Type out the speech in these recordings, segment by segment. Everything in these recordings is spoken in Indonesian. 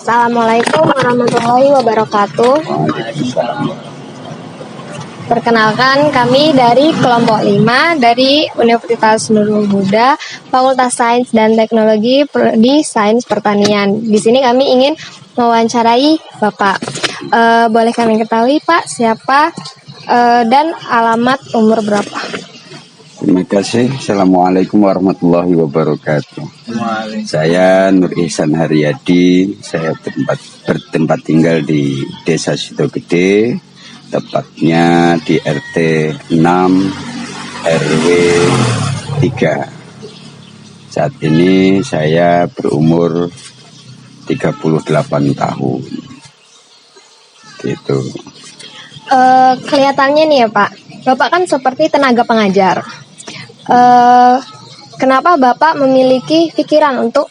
Assalamualaikum warahmatullahi wabarakatuh. Perkenalkan, kami dari kelompok 5 dari Universitas Nurul Huda, Fakultas Sains dan Teknologi Prodi Sains Pertanian. Di sini kami ingin mewawancarai Bapak. Boleh kami ketahui Pak siapa dan alamat umur berapa? Terima kasih. Assalamualaikum warahmatullahi wabarakatuh. Saya Nur Ihsan Haryadi. Saya bertempat tinggal di Desa Sidogede, tepatnya di RT 6 RW 3. Saat ini saya berumur 38 tahun. Gitu. Kelihatannya nih ya Pak, Bapak kan seperti tenaga pengajar. Kenapa Bapak memiliki pikiran untuk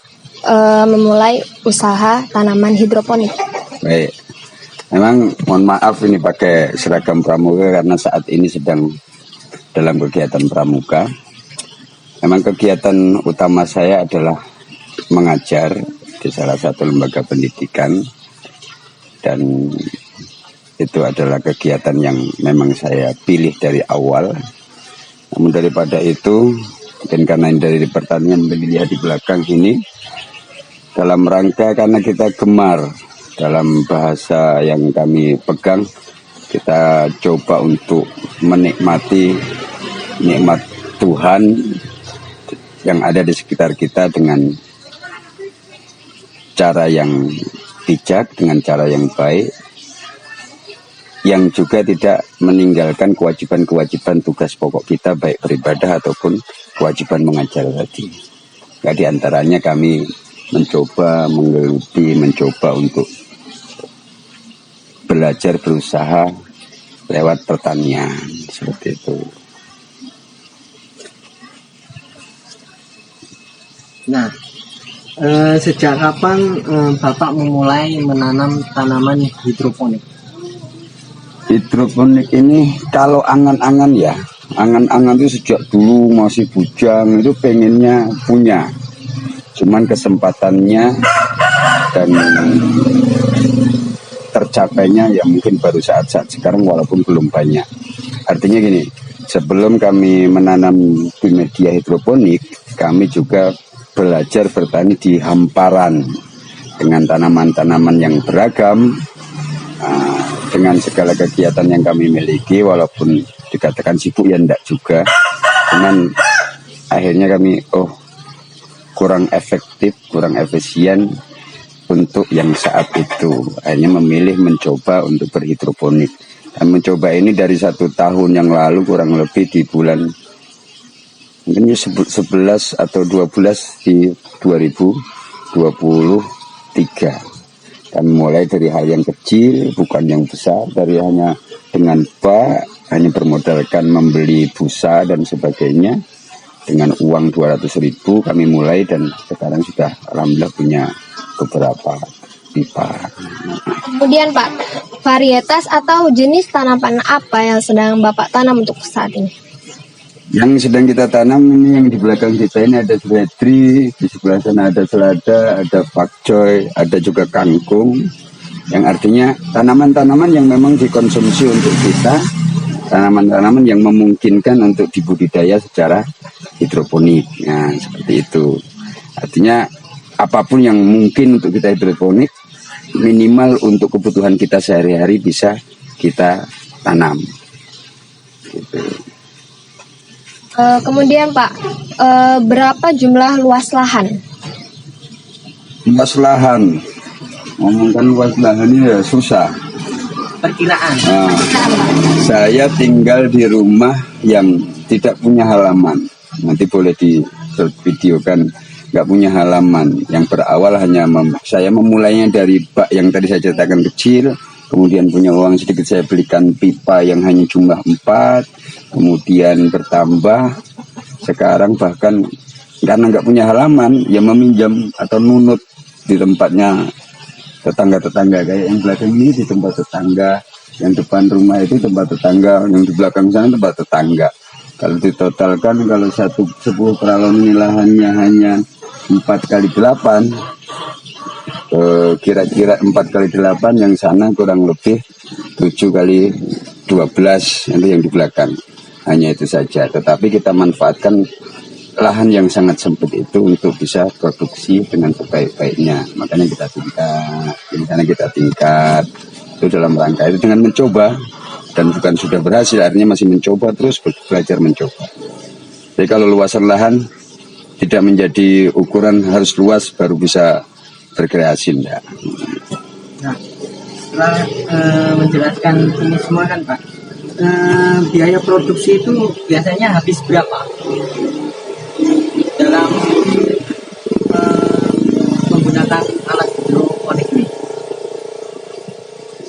memulai usaha tanaman hidroponik? Baik, memang mohon maaf ini pakai seragam pramuka karena saat ini sedang dalam kegiatan pramuka. Memang kegiatan utama saya adalah mengajar di salah satu lembaga pendidikan, dan itu adalah kegiatan yang memang saya pilih dari awal. Namun daripada itu, dan karena ini dari pertanian dilihat di belakang ini, dalam rangka karena kita gemar, dalam bahasa yang kami pegang, kita coba untuk menikmati nikmat Tuhan yang ada di sekitar kita dengan cara yang bijak, dengan cara yang baik, yang juga tidak meninggalkan kewajiban-kewajiban tugas pokok kita, baik beribadah ataupun kewajiban mengajar tadi. Nah, di antaranya kami mencoba menggeluti, mencoba untuk belajar berusaha lewat pertanian, seperti itu. Nah, sejak kapan Bapak memulai menanam tanaman hidroponik? Hidroponik ini kalau angan-angan ya, angan-angan itu sejak dulu masih bujang itu pengennya punya, cuman kesempatannya dan tercapainya ya mungkin baru saat-saat sekarang, walaupun belum banyak. Artinya gini, sebelum kami menanam di media hidroponik, kami juga belajar bertani di hamparan dengan tanaman-tanaman yang beragam. Dengan segala kegiatan yang kami miliki, walaupun dikatakan sibuk ya enggak juga, cuman akhirnya kami kurang efektif, kurang efisien untuk yang saat itu. Akhirnya memilih mencoba untuk berhidroponik. Dan mencoba ini dari 1 tahun yang lalu, kurang lebih di bulan mungkin 11 atau 12 di 2023. Kami mulai dari hal yang kecil, bukan yang besar, dari hanya dengan hanya bermodalkan membeli busa dan sebagainya. Dengan uang 200.000 kami mulai, dan sekarang sudah alhamdulillah punya beberapa pipa. Kemudian Pak, varietas atau jenis tanaman apa yang sedang Bapak tanam untuk saat ini? Yang sedang kita tanam ini, yang di belakang kita ini ada seledri, di sebelah sana ada selada, ada pakcoy, ada juga kangkung. Yang artinya tanaman-tanaman yang memang dikonsumsi untuk kita, tanaman-tanaman yang memungkinkan untuk dibudidaya secara hidroponik. Nah, seperti itu. Artinya apapun yang mungkin untuk kita hidroponik, minimal untuk kebutuhan kita sehari-hari bisa kita tanam. Gitu. Kemudian Pak, berapa jumlah luas lahan? Luas lahan, ngomongkan luas lahan ini ya susah. Perkiraan. Saya tinggal di rumah yang tidak punya halaman. Nanti boleh di videokan, nggak punya halaman. Yang berawal hanya saya memulainya dari bak yang tadi saya ceritakan kecil. Kemudian punya uang sedikit, saya belikan pipa yang hanya jumlah 4. Kemudian bertambah, sekarang bahkan karena nggak punya halaman, ya meminjam atau nunut di tempatnya tetangga-tetangga. Kayak yang belakang ini di tempat tetangga, yang depan rumah itu tempat tetangga, yang di belakang sana tempat tetangga. Kalau ditotalkan, kalau 10 peralon ini lahannya hanya 4 kali 8, kira-kira 4 kali 8, yang sana kurang lebih 7 kali 12, itu yang di belakang. Hanya itu saja, tetapi kita manfaatkan lahan yang sangat sempit itu untuk bisa produksi dengan sebaik-baiknya. Makanya kita tingkat itu dalam rangka itu dengan mencoba, dan bukan sudah berhasil, artinya masih mencoba, terus belajar mencoba. Jadi kalau luasan lahan tidak menjadi ukuran harus luas baru bisa berkreasi, enggak. Nah, setelah menjelaskan ini semua kan Pak, biaya produksi itu biasanya habis berapa dalam menggunakan alat hidroponik ini?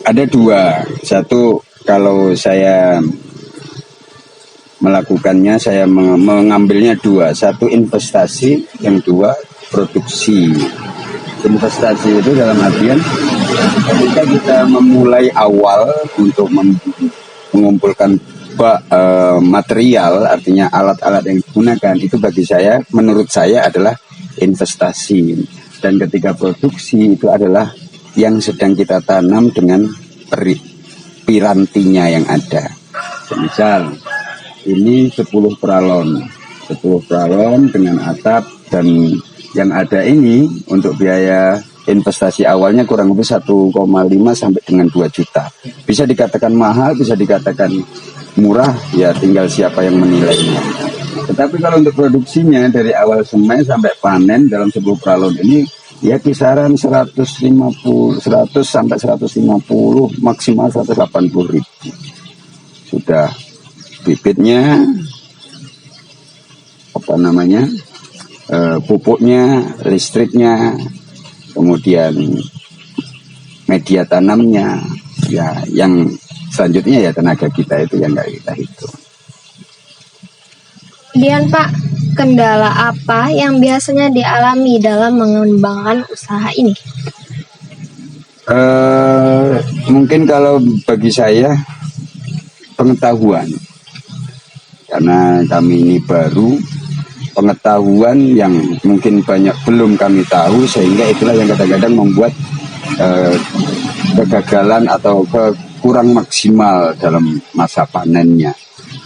Ada dua, satu kalau saya melakukannya, saya mengambilnya dua, satu investasi, yang dua produksi. Investasi itu dalam artian ketika kita memulai awal untuk mengumpulkan material, artinya alat-alat yang digunakan, itu bagi saya, menurut saya adalah investasi. Dan ketika produksi itu adalah yang sedang kita tanam dengan pirantinya yang ada. Misal ini 10 pralon dengan atap, dan yang ada ini untuk biaya investasi awalnya kurang lebih 1,5 sampai dengan 2 juta. Bisa dikatakan mahal, bisa dikatakan murah, ya tinggal siapa yang menilainya. Tetapi kalau untuk produksinya dari awal semai sampai panen dalam 10 pralon ini ya kisaran 100 sampai 150, maksimal 180 ribu. Sudah bibitnya, pupuknya, listriknya, kemudian media tanamnya, ya yang selanjutnya ya tenaga kita itu yang nggak kita hitung. Kemudian Pak, kendala apa yang biasanya dialami dalam mengembangkan usaha ini? Mungkin kalau bagi saya pengetahuan, karena kami ini baru, pengetahuan yang mungkin banyak belum kami tahu, sehingga itulah yang kadang-kadang membuat kegagalan atau kurang maksimal dalam masa panennya.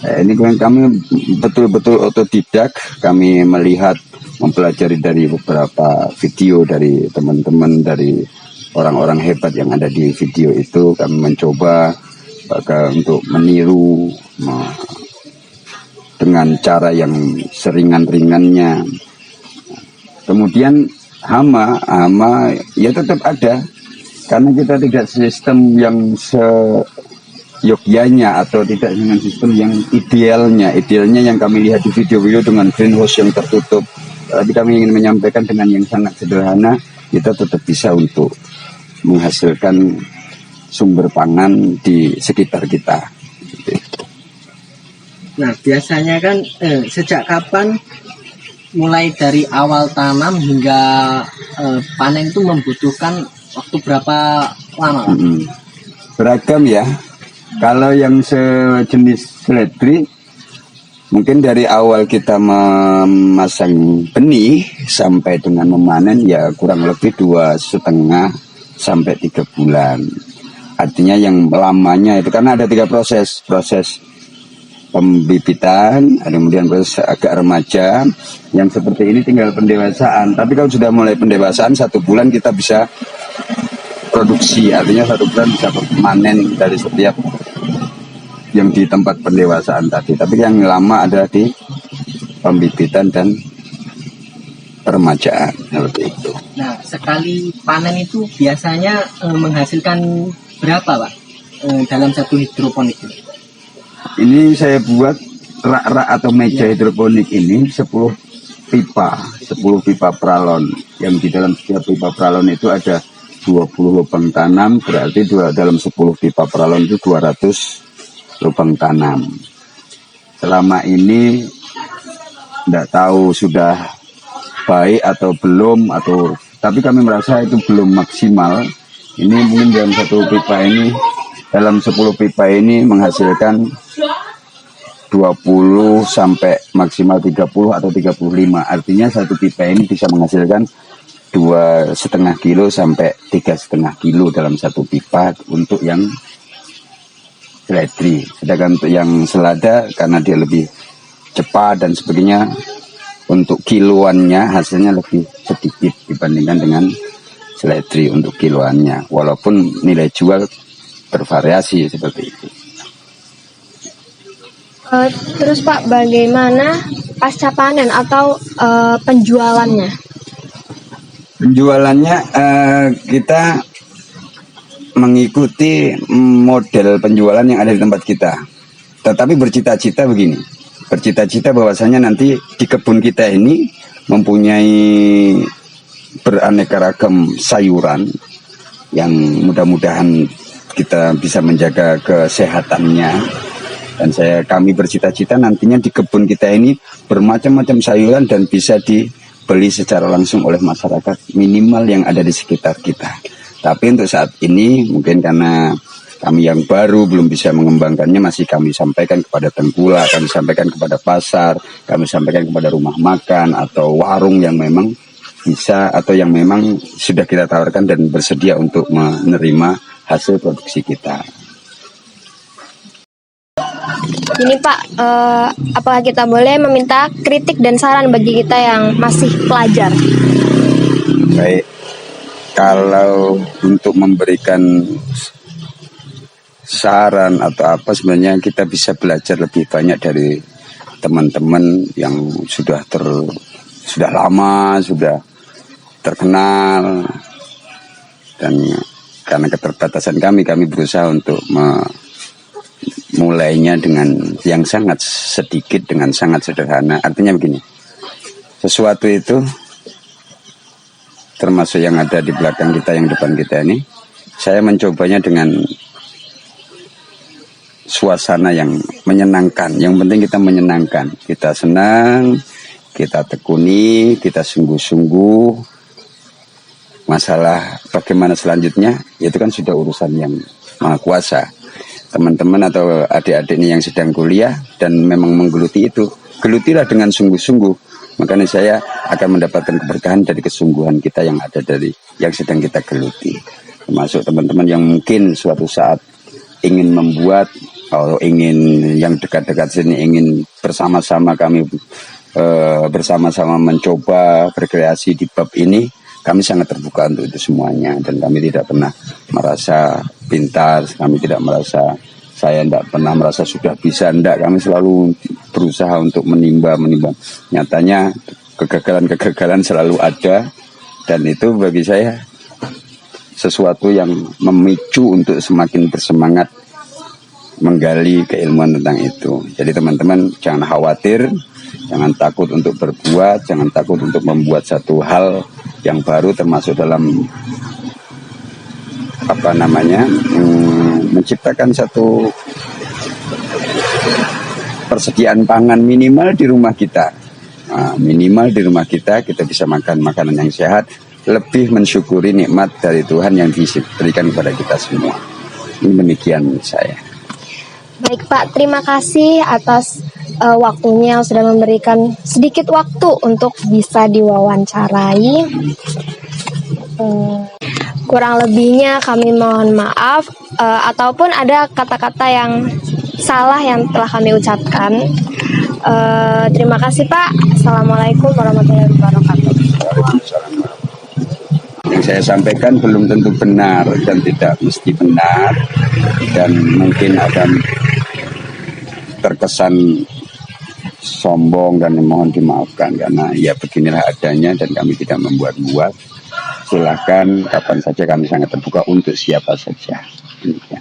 Ini kami betul-betul otodidak, kami melihat, mempelajari dari beberapa video dari teman-teman, dari orang-orang hebat yang ada di video itu. Kami mencoba untuk meniru dengan cara yang seringan-ringannya. Kemudian hama ya tetap ada, karena kita tidak sistem yang seyogyanya atau tidak dengan sistem yang idealnya yang kami lihat di video-video dengan greenhouse yang tertutup. Tapi kami ingin menyampaikan dengan yang sangat sederhana, kita tetap bisa untuk menghasilkan sumber pangan di sekitar kita. Nah, biasanya kan sejak kapan mulai dari awal tanam hingga panen itu membutuhkan waktu berapa lama? Beragam ya. Kalau yang sejenis seledri, mungkin dari awal kita memasang benih sampai dengan memanen ya kurang lebih 2,5 sampai 3 bulan. Artinya yang lamanya itu karena ada 3 proses pembibitan, kemudian proses agak remaja, yang seperti ini tinggal pendewasaan. Tapi kalau sudah mulai pendewasaan 1 bulan kita bisa produksi, artinya 1 bulan bisa panen dari setiap yang di tempat pendewasaan tadi. Tapi yang lama ada di pembibitan dan peremajaan, seperti itu. Nah, sekali panen itu biasanya menghasilkan berapa Pak dalam satu hidroponik ini? Ini saya buat rak-rak atau meja hidroponik ini 10 pipa pralon. Yang di dalam setiap pipa pralon itu ada 20 lubang tanam, berarti dalam 10 pipa pralon itu 200 lubang tanam. Selama ini tidak tahu sudah baik atau belum, tapi kami merasa itu belum maksimal. Ini mungkin dalam 10 pipa ini menghasilkan 20 sampai maksimal 30 atau 35. Artinya 1 pipa ini bisa menghasilkan 2,5 kilo sampai 3,5 kilo dalam satu pipa untuk yang seledri. Sedangkan untuk yang selada karena dia lebih cepat dan sebagainya, untuk kiloannya hasilnya lebih sedikit dibandingkan dengan seledri untuk kiloannya, walaupun nilai jual bervariasi seperti itu. Terus Pak, bagaimana pasca panen atau penjualannya? Penjualannya kita mengikuti model penjualan yang ada di tempat kita, tetapi bercita-cita begini, bercita-cita bahwasanya nanti di kebun kita ini mempunyai beraneka ragam sayuran yang mudah-mudahan kita bisa menjaga kesehatannya. Dan kami bercita-cita nantinya di kebun kita ini bermacam-macam sayuran dan bisa dibeli secara langsung oleh masyarakat minimal yang ada di sekitar kita. Tapi untuk saat ini mungkin karena kami yang baru belum bisa mengembangkannya, masih kami sampaikan kepada tengkulak, kami sampaikan kepada pasar, kami sampaikan kepada rumah makan atau warung yang memang bisa atau yang memang sudah kita tawarkan dan bersedia untuk menerima hasil produksi kita. Ini Pak, apakah kita boleh meminta kritik dan saran bagi kita yang masih pelajar? Baik, kalau untuk memberikan saran atau apa, sebenarnya kita bisa belajar lebih banyak dari teman-teman yang sudah lama, sudah terkenal, dan karena keterbatasan kami berusaha untuk mulainya dengan yang sangat sedikit, dengan sangat sederhana. Artinya begini, sesuatu itu termasuk yang ada di belakang kita, yang depan kita ini, saya mencobanya dengan suasana yang menyenangkan. Yang penting kita menyenangkan, kita senang, kita tekuni, kita sungguh-sungguh. Masalah bagaimana selanjutnya, itu kan sudah urusan yang Maha Kuasa. Teman-teman atau adik-adik ini yang sedang kuliah dan memang menggeluti itu, gelutilah dengan sungguh-sungguh. Makanya saya akan mendapatkan keberkahan dari kesungguhan kita yang ada dari yang sedang kita geluti. Termasuk teman-teman yang mungkin suatu saat ingin membuat atau ingin yang dekat-dekat sini ingin bersama-sama kami bersama-sama mencoba berkreasi di bab ini, kami sangat terbuka untuk itu semuanya, dan kami tidak pernah merasa pintar, kami tidak merasa, saya tidak pernah merasa sudah bisa, tidak, kami selalu berusaha untuk menimba. Nyatanya kegagalan selalu ada, dan itu bagi saya sesuatu yang memicu untuk semakin bersemangat menggali keilmuan tentang itu. Jadi teman-teman jangan khawatir, jangan takut untuk berbuat, jangan takut untuk membuat satu hal yang baru, termasuk dalam menciptakan satu persediaan pangan minimal di rumah kita. Minimal di rumah kita bisa makan makanan yang sehat, lebih mensyukuri nikmat dari Tuhan yang diberikan kepada kita semua. Ini demikian saya. Baik Pak, terima kasih atas waktunya yang sudah memberikan sedikit waktu untuk bisa diwawancarai. Kurang lebihnya kami mohon maaf, ataupun ada kata-kata yang salah yang telah kami ucapkan. Terima kasih Pak. Assalamualaikum warahmatullahi wabarakatuh. Yang saya sampaikan belum tentu benar dan tidak mesti benar, dan mungkin akan terkesan sombong, dan mohon dimaafkan karena ya beginilah adanya dan kami tidak membuat-buat. Silahkan kapan saja, kami sangat terbuka untuk siapa saja. Demikian.